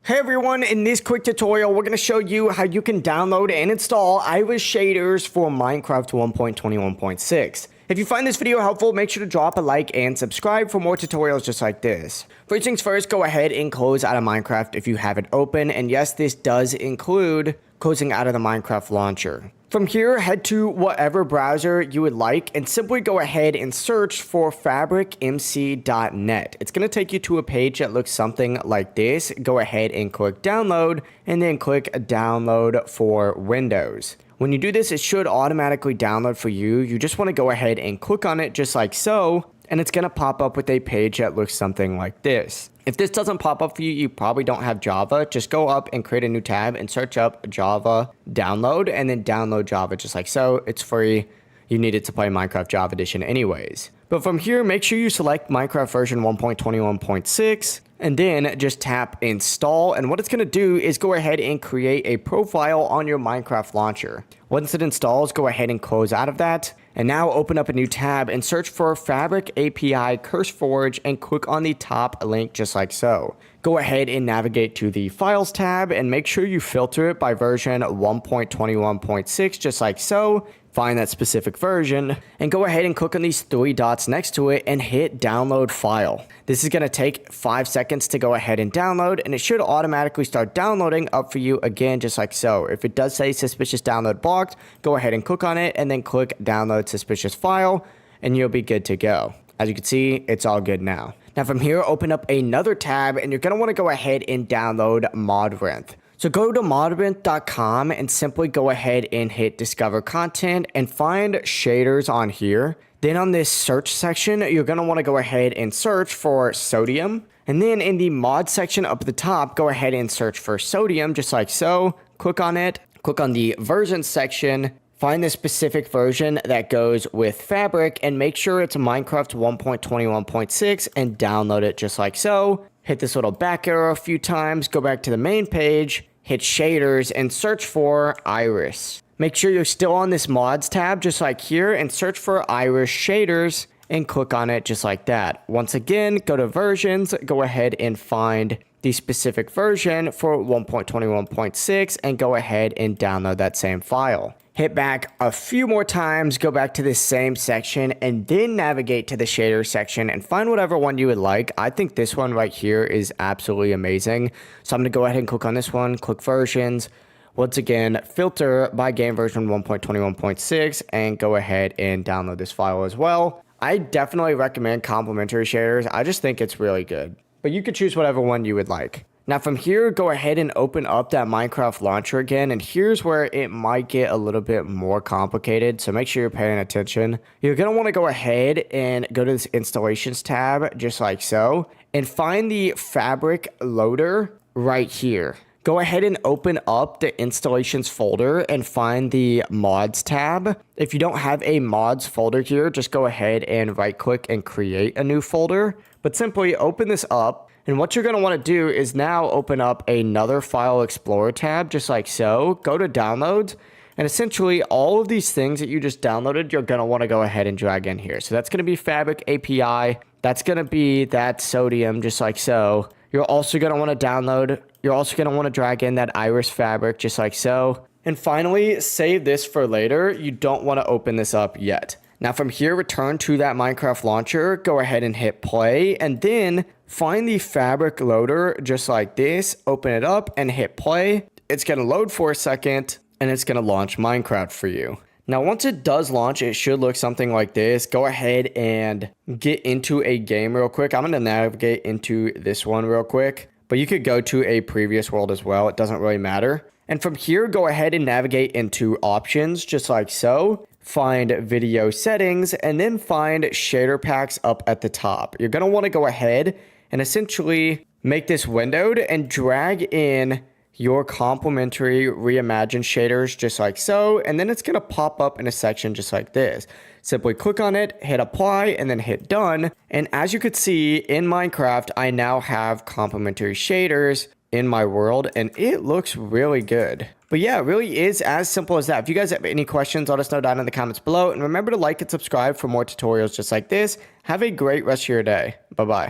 Hey everyone, in this quick tutorial, we're going to show you how you can download and install Iris shaders for Minecraft 1.21.6. If you find this video helpful, make sure to drop a like and subscribe for more tutorials just like this. First things first, go ahead and close out of Minecraft if you have it open, and yes, this does include closing out of the Minecraft launcher. From here, head to whatever browser you would like and simply go ahead and search for fabricmc.net. It's going to take you to a page that looks something like this. Go ahead and click download and then click download for Windows. When you do this, it should automatically download for you. You just want to go ahead and click on it just like so, and it's going to pop up with a page that looks something like this. If this doesn't pop up for you, you probably don't have Java. Just go up and create a new tab and search up Java download and then download Java just like so. It's free. You need it to play Minecraft Java Edition anyways. But from here, make sure you select Minecraft version 1.21.6 and then just tap install. And what it's going to do is go ahead and create a profile on your Minecraft launcher. Once it installs, go ahead and close out of that. And now open up a new tab and search for Fabric API CurseForge and click on the top link just like so. Go ahead and navigate to the Files tab and make sure you filter it by version 1.21.6 just like so. Find that specific version and go ahead and click on these three dots next to it and hit download file. This is going to take 5 seconds to go ahead and download, and it should automatically start downloading up for you again just like so. If it does say suspicious download blocked, go ahead and click on it and then click download suspicious file and you'll be good to go. As you can see, it's all good now. Now from here, open up another tab and you're going to want to go ahead and download Modrinth. So go to modrinth.com and simply go ahead and hit discover content and find shaders on here. Then on this search section, you're going to want to go ahead and search for sodium. And then in the mod section up at the top, go ahead and search for sodium just like so. Click on it, click on the version section, find the specific version that goes with Fabric and make sure it's Minecraft 1.21.6 and download it just like so. Hit this little back arrow a few times, go back to the main page, hit shaders and search for Iris. Make sure you're still on this mods tab just like here and search for Iris shaders and click on it just like that. Once again, go to versions, go ahead and find the specific version for 1.21.6 and go ahead and download that same file. Hit back a few more times, go back to this same section and then navigate to the shader section and find whatever one you would like. I think this one right here is absolutely amazing. So I'm going to go ahead and click on this one, click versions. Once again, filter by game version 1.21.6 and go ahead and download this file as well. I definitely recommend complementary shaders. I just think it's really good, but you could choose whatever one you would like. Now from here, go ahead and open up that Minecraft launcher again, and here's where it might get a little bit more complicated, so make sure you're paying attention. You're going to want to go ahead and go to this installations tab, just like so, and find the Fabric loader right here. Go ahead and open up the installations folder and find the mods tab. If you don't have a mods folder here, just go ahead and right click and create a new folder, but simply open this up. And what you're going to want to do is now open up another File Explorer tab, just like so. Go to Downloads, and essentially all of these things that you just downloaded, you're going to want to go ahead and drag in here. So that's going to be Fabric API. That's going to be that sodium, just like so. You're also going to want to download. You're also going to want to drag in that Iris Fabric, just like so. And finally, save this for later. You don't want to open this up yet. Now from here, return to that Minecraft launcher, go ahead and hit play, and then find the Fabric loader just like this, open it up and hit play. It's going to load for a second and it's going to launch Minecraft for you. Now once it does launch, it should look something like this. Go ahead and get into a game real quick. I'm going to navigate into this one real quick, but you could go to a previous world as well. It doesn't really matter. And from here, go ahead and navigate into options just like so. Find video settings and then find shader packs up at the top. You're going to want to go ahead and essentially make this windowed and drag in your complementary reimagined shaders just like so. And then it's going to pop up in a section just like this. Simply click on it, hit apply, and then hit done. And as you could see in Minecraft, I now have complementary shaders in my world and it looks really good. But yeah, it really is as simple as that. If you guys have any questions, let us know down in the comments below. And remember to like and subscribe for more tutorials just like this. Have a great rest of your day. Bye-bye.